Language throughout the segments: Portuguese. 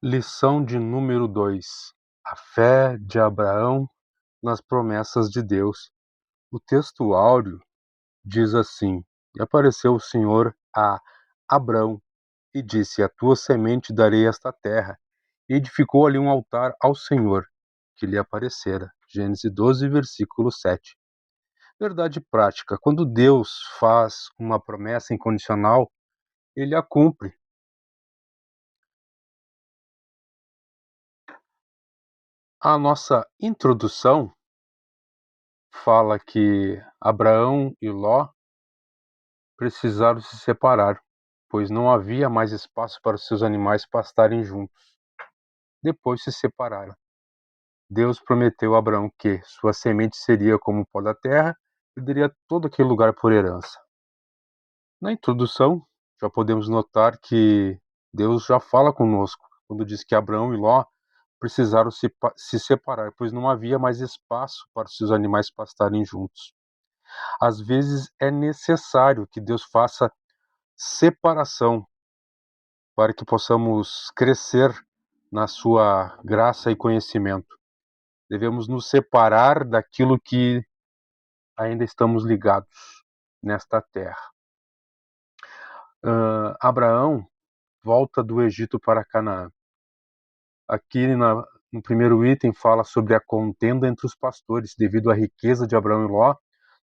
Lição de número 2: A fé de Abraão nas promessas de Deus. O texto áureo diz assim: E apareceu o Senhor a Abrão e disse: A tua semente darei esta terra. E edificou ali um altar ao Senhor, que lhe aparecera. Gênesis 12, versículo 7. Verdade prática: quando Deus faz uma promessa incondicional, ele a cumpre. A nossa introdução fala que Abraão e Ló precisaram se separar, pois não havia mais espaço para os seus animais pastarem juntos. Depois se separaram. Deus prometeu a Abraão que sua semente seria como o pó da terra e daria todo aquele lugar por herança. Na introdução, já podemos notar que Deus já fala conosco quando diz que Abraão e Ló precisaram se separar, pois não havia mais espaço para os seus animais pastarem juntos. Às vezes é necessário que Deus faça separação para que possamos crescer na sua graça e conhecimento. Devemos nos separar daquilo que ainda estamos ligados nesta terra. Abraão volta do Egito para Canaã. Aqui no primeiro item fala sobre a contenda entre os pastores, devido à riqueza de Abraão e Ló.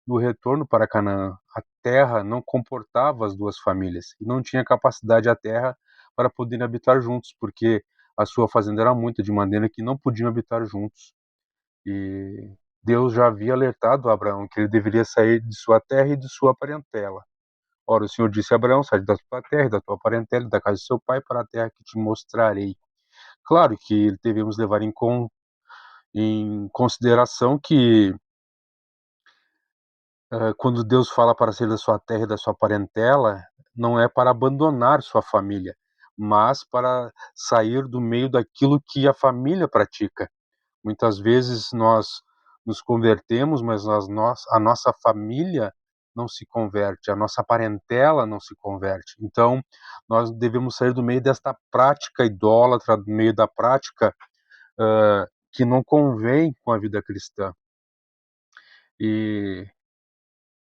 No retorno para Canaã, a terra não comportava as duas famílias e não tinha capacidade a terra para poderem habitar juntos, porque a sua fazenda era muita, de maneira que não podiam habitar juntos. E Deus já havia alertado a Abraão que ele deveria sair de sua terra e de sua parentela. Ora, o Senhor disse a Abraão: sai da tua terra, da tua parentela, da casa de seu pai, para a terra que te mostrarei. Claro que devemos levar em consideração que quando Deus fala para sair da sua terra e da sua parentela, não é para abandonar sua família, mas para sair do meio daquilo que a família pratica. Muitas vezes nós nos convertemos, mas a nossa família não se converte, a nossa parentela não se converte. Então, nós devemos sair do meio desta prática idólatra, do meio da prática que não convém com a vida cristã. E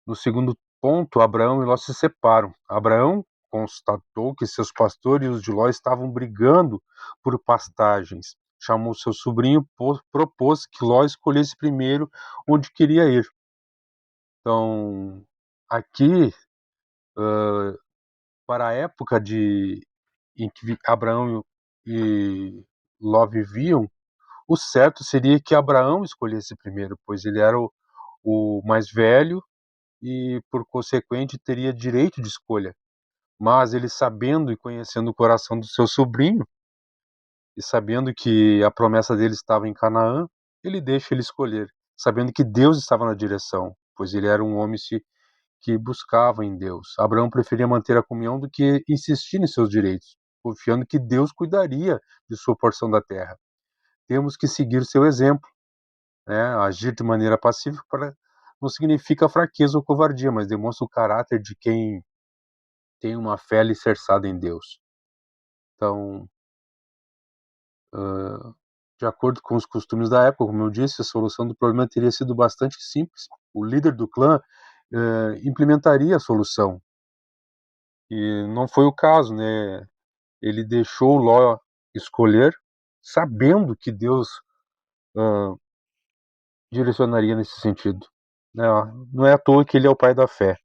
no segundo ponto, Abraão e Ló se separam. Abraão constatou que seus pastores e os de Ló estavam brigando por pastagens. Chamou seu sobrinho, propôs que Ló escolhesse primeiro onde queria ir. Então, aqui, para a época em que Abraão e Ló viviam, o certo seria que Abraão escolhesse primeiro, pois ele era o mais velho e, por consequente, teria direito de escolha. Mas ele, sabendo e conhecendo o coração do seu sobrinho, e sabendo que a promessa dele estava em Canaã, ele deixa ele escolher, sabendo que Deus estava na direção, pois ele era um homem que buscava em Deus. Abraão preferia manter a comunhão do que insistir em seus direitos, confiando que Deus cuidaria de sua porção da terra. Temos que seguir seu exemplo, né? Agir de maneira pacífica não significa fraqueza ou covardia, mas demonstra o caráter de quem tem uma fé alicerçada em Deus. Então, de acordo com os costumes da época, como eu disse, a solução do problema teria sido bastante simples. O líder do clã implementaria a solução. E não foi o caso, né? Ele deixou Ló escolher, sabendo que Deus direcionaria nesse sentido. Né? Não é à toa que ele é o pai da fé.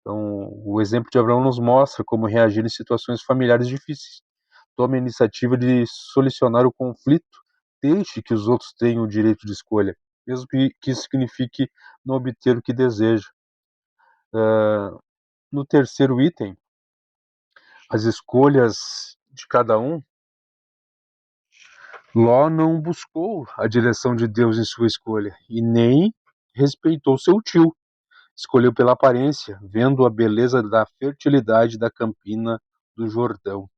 Então, o exemplo de Abraão nos mostra como reagir em situações familiares difíceis. Tome a iniciativa de solucionar o conflito, deixe que os outros tenham o direito de escolha, mesmo que isso signifique não obter o que deseja. No terceiro item, as escolhas de cada um, Ló não buscou a direção de Deus em sua escolha e nem respeitou seu tio. Escolheu pela aparência, vendo a beleza da fertilidade da campina do Jordão.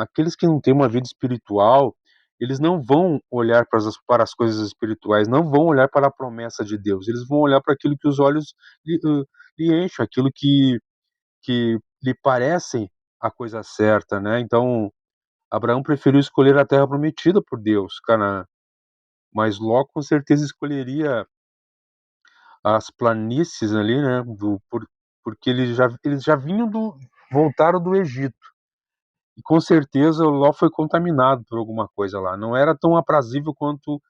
Aqueles que não têm uma vida espiritual, eles não vão olhar para as coisas espirituais, não vão olhar para a promessa de Deus, eles vão olhar para aquilo que os olhos lhe enchem, aquilo que lhe parecem a coisa certa, né? Então, Abraão preferiu escolher a terra prometida por Deus, Canaã, mas Ló com certeza escolheria as planícies ali, né, porque eles já voltaram do Egito. E com certeza o Ló foi contaminado por alguma coisa lá. Não era tão aprazível quanto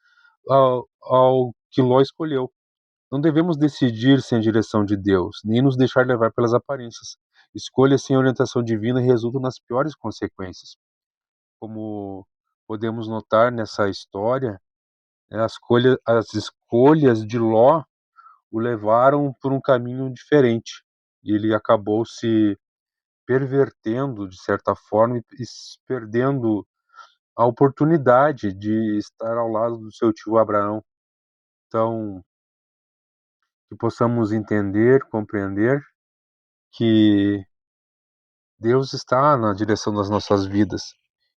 ao que Ló escolheu. Não devemos decidir sem a direção de Deus, nem nos deixar levar pelas aparências. Escolhas sem orientação divina resultam nas piores consequências. Como podemos notar nessa história, né, as escolhas de Ló o levaram por um caminho diferente. E ele acabou se pervertendo, de certa forma, e perdendo a oportunidade de estar ao lado do seu tio Abraão. Então, que possamos entender, compreender que Deus está na direção das nossas vidas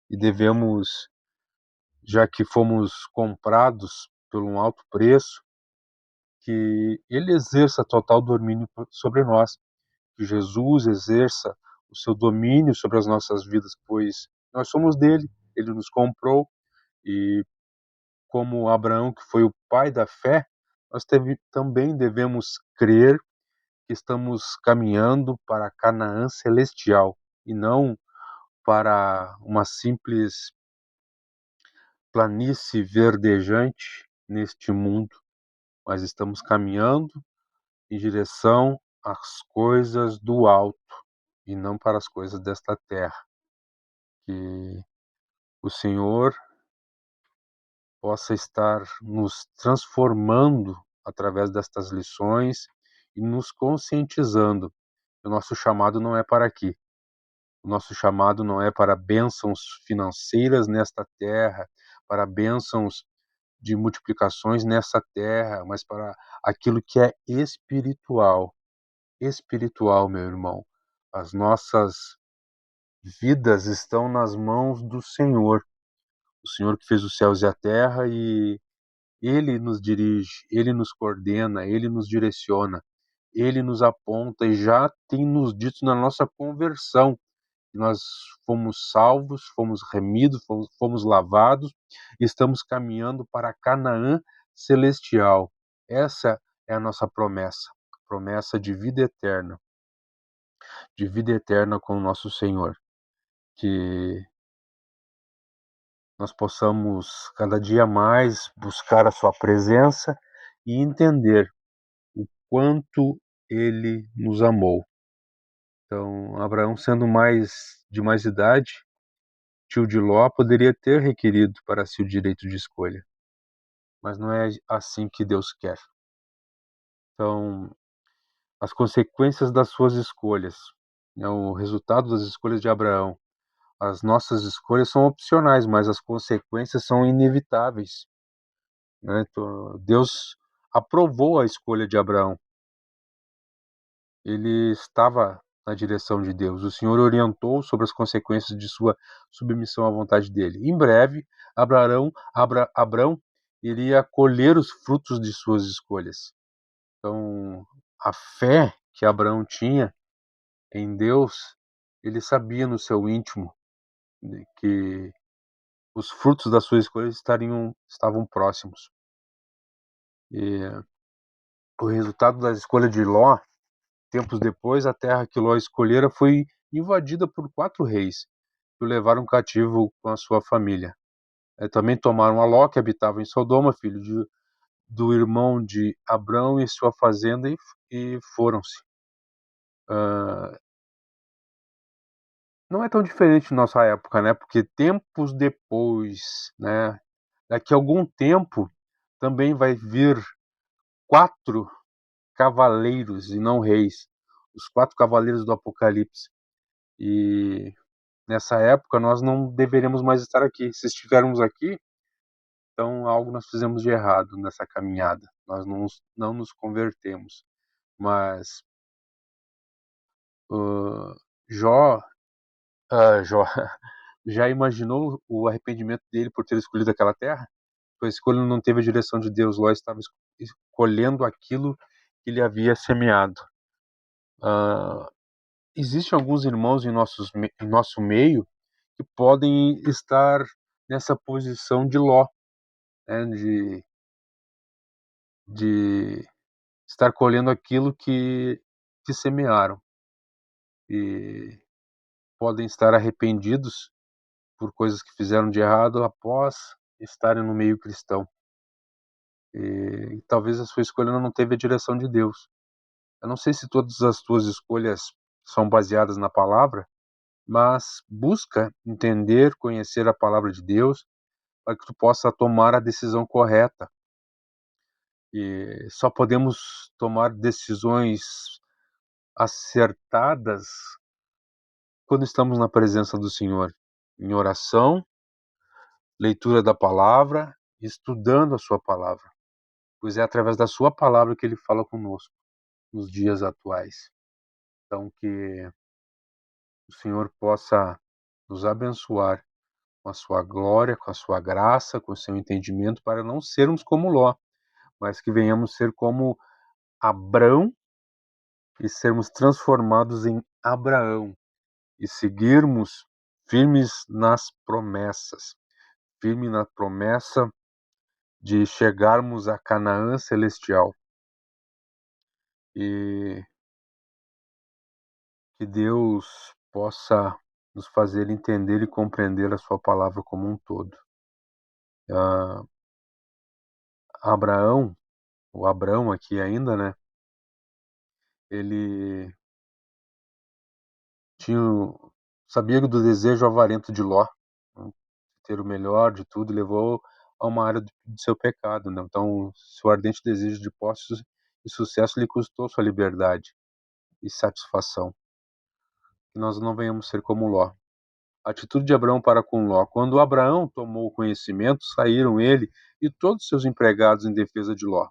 e devemos, já que fomos comprados por um alto preço, que Ele exerça total domínio sobre nós, que Jesus exerça o seu domínio sobre as nossas vidas, pois nós somos dele, ele nos comprou e como Abraão, que foi o pai da fé, nós também devemos crer que estamos caminhando para Canaã celestial e não para uma simples planície verdejante neste mundo, mas estamos caminhando em direção às coisas do alto e não para as coisas desta terra. Que o Senhor possa estar nos transformando através destas lições e nos conscientizando que o nosso chamado não é para aqui. O nosso chamado não é para bênçãos financeiras nesta terra, para bênçãos de multiplicações nessa terra, mas para aquilo que é espiritual. Espiritual, meu irmão. As nossas vidas estão nas mãos do Senhor. O Senhor que fez os céus e a terra e Ele nos dirige, Ele nos coordena, Ele nos direciona, Ele nos aponta e já tem nos dito na nossa conversão que nós fomos salvos, fomos remidos, fomos lavados e estamos caminhando para Canaã celestial. Essa é a nossa promessa, promessa de vida eterna com o nosso Senhor. Que nós possamos cada dia mais buscar a sua presença e entender o quanto ele nos amou. Então, Abraão, sendo de mais idade, tio de Ló, poderia ter requerido para si o direito de escolha, mas não é assim que Deus quer. Então, as consequências das suas escolhas, né, o resultado das escolhas de Abraão, as nossas escolhas são opcionais, mas as consequências são inevitáveis, né? Então, Deus aprovou a escolha de Abraão. Ele estava na direção de Deus. O Senhor orientou sobre as consequências de sua submissão à vontade dele. Em breve, Abraão iria colher os frutos de suas escolhas. Então, a fé que Abraão tinha em Deus, ele sabia no seu íntimo que os frutos das suas escolhas estavam próximos. E o resultado da escolha de Ló, tempos depois, a terra que Ló escolhera foi invadida por 4 reis, que o levaram cativo com a sua família. Também tomaram a Ló, que habitava em Sodoma, do irmão de Abrão, e sua fazenda, e foram-se. Não é tão diferente na nossa época, né? Porque tempos depois, né? Daqui a algum tempo, também vai vir 4 cavaleiros e não reis. Os 4 cavaleiros do Apocalipse. E nessa época nós não deveríamos mais estar aqui. Se estivermos aqui, então algo nós fizemos de errado nessa caminhada. Nós não nos convertemos. Mas uh, Jó, Jó já imaginou o arrependimento dele por ter escolhido aquela terra? Sua escolha não teve a direção de Deus. Ló estava escolhendo aquilo que ele havia semeado. Existem alguns irmãos em nosso meio que podem estar nessa posição de Ló, né, de estar colhendo aquilo que semearam, e podem estar arrependidos por coisas que fizeram de errado após estarem no meio cristão. E talvez a sua escolha não teve a direção de Deus. Eu não sei se todas as tuas escolhas são baseadas na palavra, mas busca entender, conhecer a palavra de Deus para que tu possa tomar a decisão correta. E só podemos tomar decisões acertadas quando estamos na presença do Senhor, em oração, leitura da palavra, estudando a sua palavra, pois é através da sua palavra que ele fala conosco nos dias atuais. Então, que o Senhor possa nos abençoar com a sua glória, com a sua graça, com o seu entendimento, para não sermos como Ló, mas que venhamos ser como Abrão e sermos transformados em Abraão e seguirmos firmes nas promessas, firme na promessa de chegarmos a Canaã celestial. E que Deus possa nos fazer entender e compreender a sua palavra como um todo. Abraão, o Abrão aqui ainda, né? Ele tinha, sabia do desejo avarento de Ló, né, ter o melhor de tudo, levou a uma área do seu pecado, né? Então, seu ardente desejo de posses e sucesso lhe custou sua liberdade e satisfação. Que nós não venhamos ser como Ló. A atitude de Abraão para com Ló. Quando Abraão tomou conhecimento, saíram ele e todos seus empregados em defesa de Ló.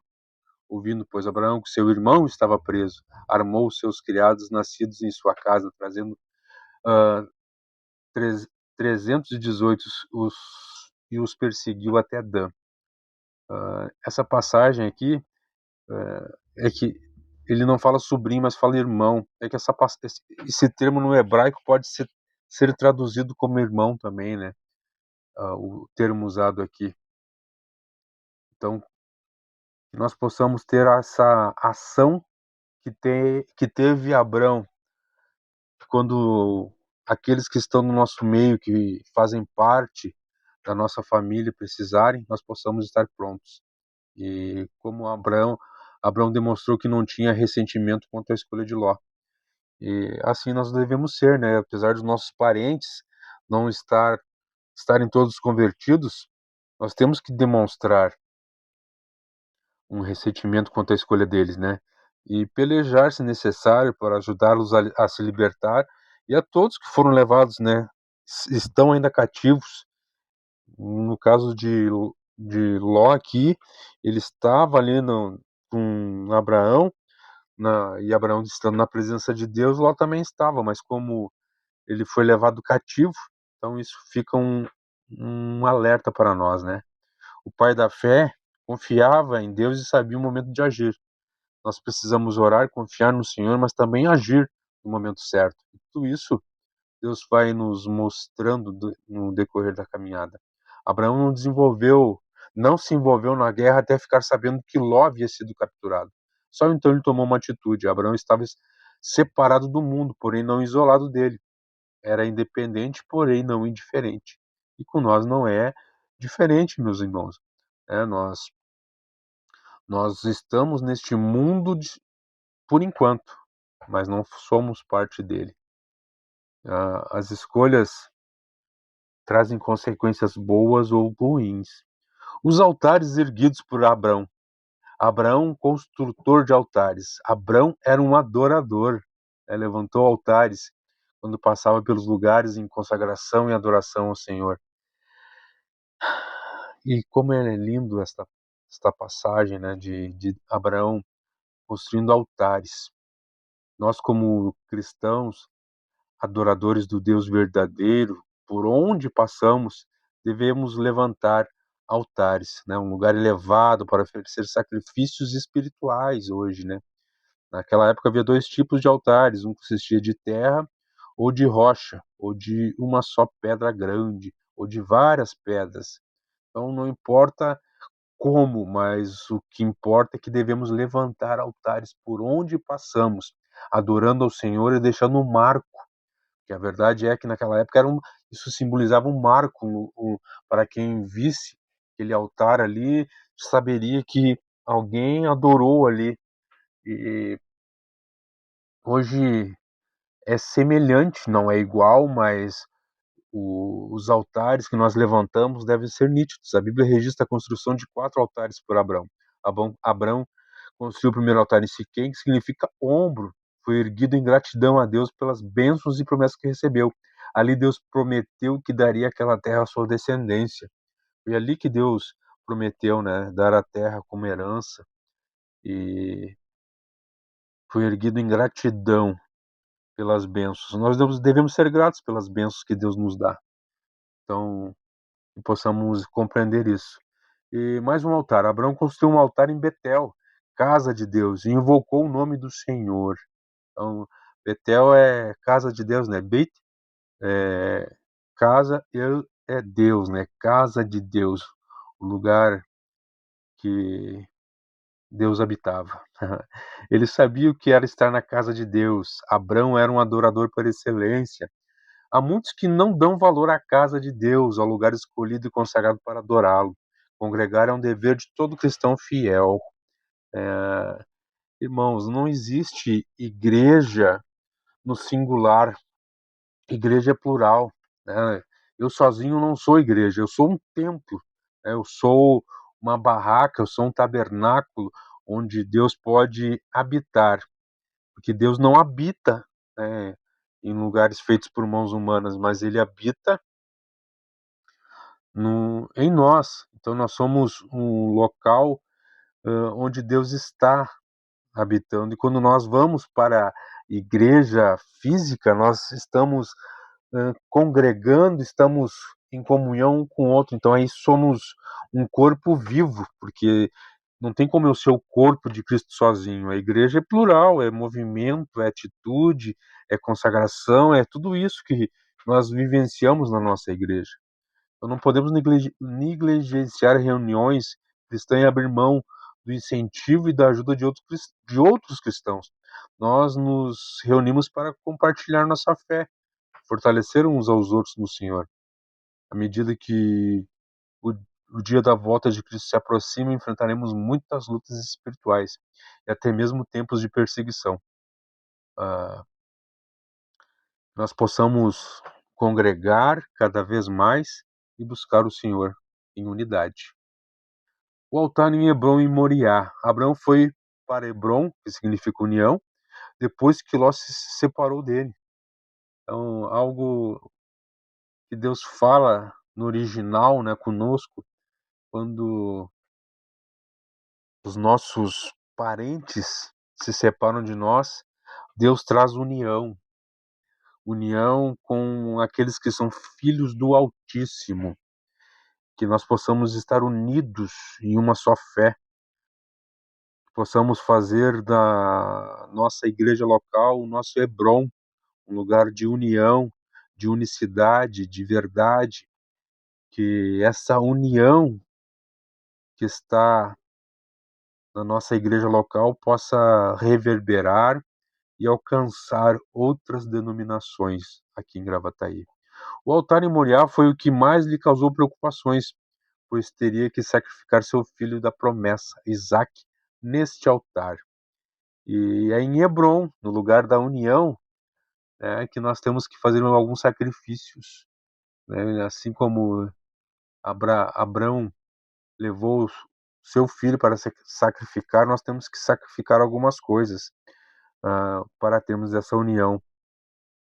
Ouvindo, pois, Abraão que seu irmão estava preso, armou seus criados nascidos em sua casa, trazendo 318 e os perseguiu até Dan. Essa passagem aqui é que ele não fala sobrinho, mas fala irmão. É que esse termo no hebraico pode ser traduzido como irmão também, né? O termo usado aqui. Então, que nós possamos ter essa ação que teve Abrão quando aqueles que estão no nosso meio, que fazem parte da nossa família, precisarem, nós possamos estar prontos. E como Abraão demonstrou que não tinha ressentimento quanto à escolha de Ló. E assim nós devemos ser, né? Apesar dos nossos parentes não estarem todos convertidos, nós temos que demonstrar um ressentimento quanto à escolha deles, né? E pelejar, se necessário, para ajudá-los a se libertar, e a todos que foram levados, né? Estão ainda cativos. No caso de Ló aqui, ele estava ali com Abraão, e Abraão estando na presença de Deus, Ló também estava, mas como ele foi levado cativo, então isso fica um alerta para nós, né? O pai da fé confiava em Deus e sabia o momento de agir. Nós precisamos orar, confiar no Senhor, mas também agir no momento certo. E tudo isso Deus vai nos mostrando no decorrer da caminhada. Abraão não se envolveu na guerra até ficar sabendo que Ló havia sido capturado. Só então ele tomou uma atitude. Abraão estava separado do mundo, porém não isolado dele. Era independente, porém não indiferente. E com nós não é diferente, meus irmãos. Nós estamos neste mundo por enquanto, mas não somos parte dele. As escolhas trazem consequências boas ou ruins. Os altares erguidos por Abrão. Abraão, construtor de altares. Abrão era um adorador. Levantou altares quando passava pelos lugares em consagração e adoração ao Senhor. E como é lindo esta passagem, né, de Abraão construindo altares. Nós, como cristãos, adoradores do Deus verdadeiro, por onde passamos, devemos levantar altares, né? Um lugar elevado para oferecer sacrifícios espirituais hoje, né? Naquela época havia dois tipos de altares, um consistia de terra, ou de rocha, ou de uma só pedra grande, ou de várias pedras. Então não importa como, mas o que importa é que devemos levantar altares por onde passamos, adorando ao Senhor e deixando um marco, que a verdade é que naquela época isso simbolizava um marco, para quem visse aquele altar ali, saberia que alguém adorou ali. E hoje é semelhante, não é igual, mas os altares que nós levantamos devem ser nítidos. A Bíblia registra a construção de 4 altares por Abraão. Abraão construiu o primeiro altar em Siquém, que significa ombro. Foi erguido em gratidão a Deus pelas bênçãos e promessas que recebeu. Ali Deus prometeu que daria aquela terra à sua descendência. Foi ali que Deus prometeu, né, dar a terra como herança. E foi erguido em gratidão pelas bênçãos. Nós devemos ser gratos pelas bênçãos que Deus nos dá. Então, que possamos compreender isso. E mais um altar. Abraão construiu um altar em Betel, casa de Deus, e invocou o nome do Senhor. Então, Betel é casa de Deus, né? Beit é casa, El é Deus, né? Casa de Deus, o lugar que Deus habitava. Ele sabia o que era estar na casa de Deus. Abraão era um adorador por excelência. Há muitos que não dão valor à casa de Deus, ao lugar escolhido e consagrado para adorá-lo. Congregar é um dever de todo cristão fiel. Irmãos, não existe igreja no singular. Igreja é plural, né? Eu sozinho não sou igreja, eu sou um templo, né? Eu sou uma barraca, eu sou um tabernáculo onde Deus pode habitar, porque Deus não habita, né, em lugares feitos por mãos humanas, mas Ele habita em nós. Então nós somos um local onde Deus está habitando. E quando nós vamos para a igreja física, nós estamos congregando, estamos em comunhão um com o outro. Então aí somos um corpo vivo, porque não tem como eu ser o corpo de Cristo sozinho. A igreja é plural, é movimento, é atitude, é consagração, é tudo isso que nós vivenciamos na nossa igreja. Então não podemos negligenciar reuniões cristãs e abrir mão do incentivo e da ajuda de outros cristãos. Nós nos reunimos para compartilhar nossa fé, fortalecer uns aos outros no Senhor. À medida que o, o dia da volta de Cristo se aproxima, enfrentaremos muitas lutas espirituais e até mesmo tempos de perseguição. Ah, nós possamos congregar cada vez mais e buscar o Senhor em unidade. O altar em Hebrom e Moriá. Abraão foi para Hebrom, que significa união, depois que Ló se separou dele. Então, algo que Deus fala no original, né, conosco, quando os nossos parentes se separam de nós, Deus traz união, união com aqueles que são filhos do Altíssimo, que nós possamos estar unidos em uma só fé, que possamos fazer da nossa igreja local o nosso Hebrom, um lugar de união, de unicidade, de verdade, que essa união que está na nossa igreja local possa reverberar e alcançar outras denominações aqui em Gravataí. O altar em Moriá foi o que mais lhe causou preocupações, pois teria que sacrificar seu filho da promessa, Isaque, neste altar. E é em Hebrom, no lugar da união, né, que nós temos que fazer alguns sacrifícios. Né? Assim como Abraão levou seu filho para sacrificar, nós temos que sacrificar algumas coisas para termos essa união.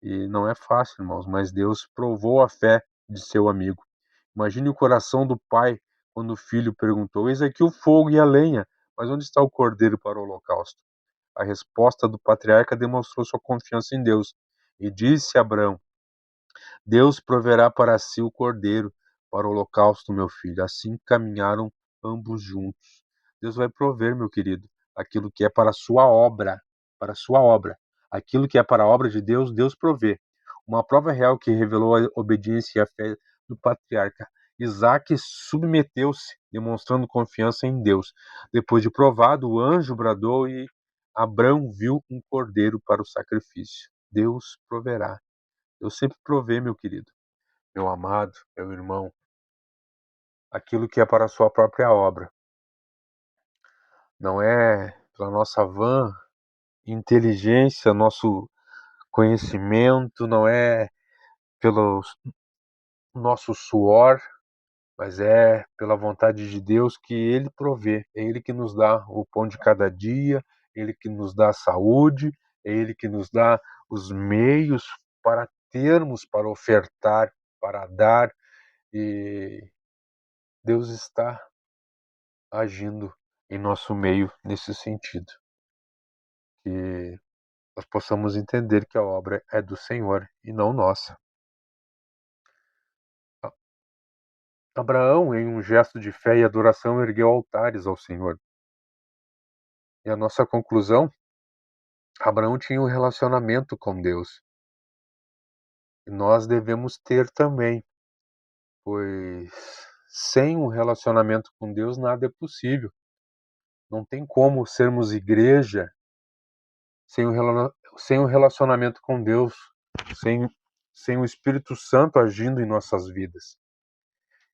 E não é fácil, irmãos, mas Deus provou a fé de seu amigo. Imagine o coração do pai quando o filho perguntou: Eis aqui o fogo e a lenha, mas onde está o cordeiro para o holocausto? A resposta do patriarca demonstrou sua confiança em Deus. E disse a Abraão: Deus proverá para si o cordeiro para o holocausto, meu filho. Assim caminharam ambos juntos. Deus vai prover, meu querido, aquilo que é para a sua obra, para a sua obra. Aquilo que é para a obra de Deus, Deus provê. Uma prova real que revelou a obediência e a fé do patriarca. Isaac submeteu-se, demonstrando confiança em Deus. Depois de provado, o anjo bradou e Abrão viu um cordeiro para o sacrifício. Deus proverá. Deus sempre provê, meu querido, meu amado, meu irmão, aquilo que é para a sua própria obra. Não é pela nossa vã inteligência, nosso conhecimento, não é pelo nosso suor, mas é pela vontade de Deus que Ele provê. É Ele que nos dá o pão de cada dia, Ele que nos dá a saúde, é Ele que nos dá os meios para termos, para ofertar, para dar. E Deus está agindo em nosso meio nesse sentido. Que nós possamos entender que a obra é do Senhor e não nossa. Abraão, em um gesto de fé e adoração, ergueu altares ao Senhor. E a nossa conclusão, Abraão tinha um relacionamento com Deus. E nós devemos ter também, pois sem um relacionamento com Deus nada é possível. Não tem como sermos igreja sem um relacionamento com Deus, sem o Espírito Santo agindo em nossas vidas.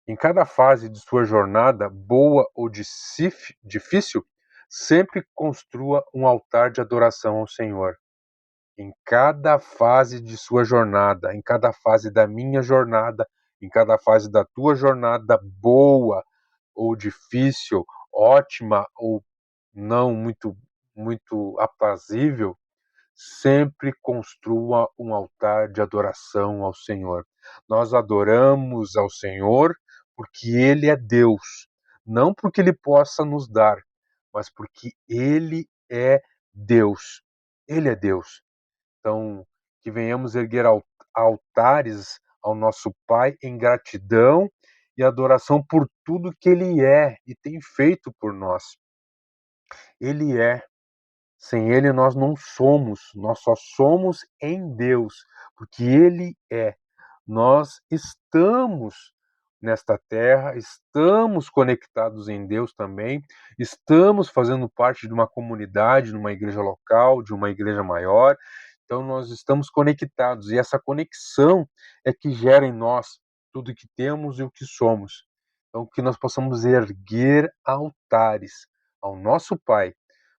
Em cada fase de sua jornada, boa ou difícil, sempre construa um altar de adoração ao Senhor. Em cada fase de sua jornada, em cada fase da minha jornada, em cada fase da tua jornada, boa ou difícil, ótima ou não muito aprazível, sempre construa um altar de adoração ao Senhor. Nós adoramos ao Senhor porque Ele é Deus, não porque Ele possa nos dar, mas porque Ele é Deus. Ele é Deus. Então, que venhamos erguer altares ao nosso Pai em gratidão e adoração por tudo que Ele é e tem feito por nós. Ele é. Sem Ele nós não somos, nós só somos em Deus, porque Ele é. Nós estamos nesta terra, estamos conectados em Deus também, estamos fazendo parte de uma comunidade, de uma igreja local, de uma igreja maior, então nós estamos conectados, e essa conexão é que gera em nós tudo o que temos e o que somos. Então que nós possamos erguer altares ao nosso Pai,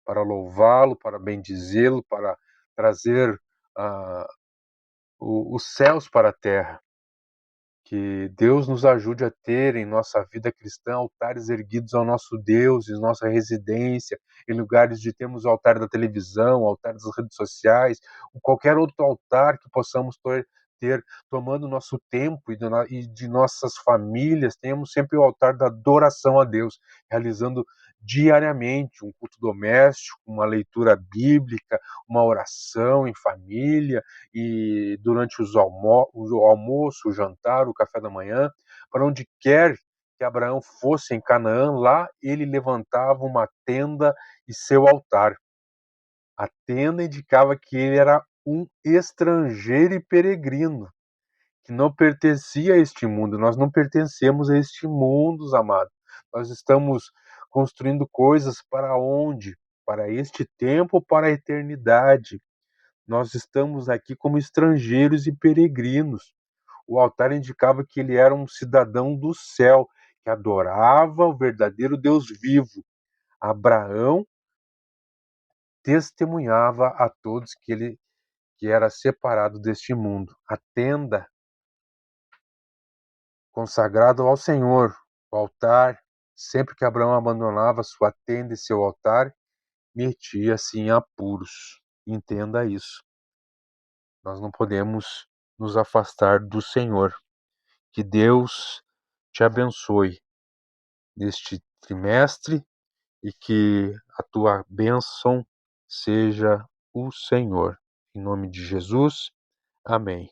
para louvá-lo, para bendizê-lo, para trazer os céus para a terra. Que Deus nos ajude a ter em nossa vida cristã altares erguidos ao nosso Deus, em nossa residência, em lugares de termos o altar da televisão, o altar das redes sociais, ou qualquer outro altar que possamos ter tomando nosso tempo e de nossas famílias, tenhamos sempre o altar da adoração a Deus, realizando diariamente um culto doméstico, uma leitura bíblica, uma oração em família, e durante o almoço, o jantar, o café da manhã, para onde quer que Abraão fosse em Canaã, lá ele levantava uma tenda e seu altar. A tenda indicava que ele era um estrangeiro e peregrino, que não pertencia a este mundo. Nós não pertencemos a este mundo, amados. Nós estamos construindo coisas para onde? Para este tempo, para a eternidade. Nós estamos aqui como estrangeiros e peregrinos. O altar indicava que ele era um cidadão do céu, que adorava o verdadeiro Deus vivo. Abraão testemunhava a todos que era separado deste mundo. A tenda consagrada ao Senhor, o altar, sempre que Abraão abandonava sua tenda e seu altar, metia-se em apuros. Entenda isso. Nós não podemos nos afastar do Senhor. Que Deus te abençoe neste trimestre e que a tua bênção seja o Senhor. Em nome de Jesus, amém.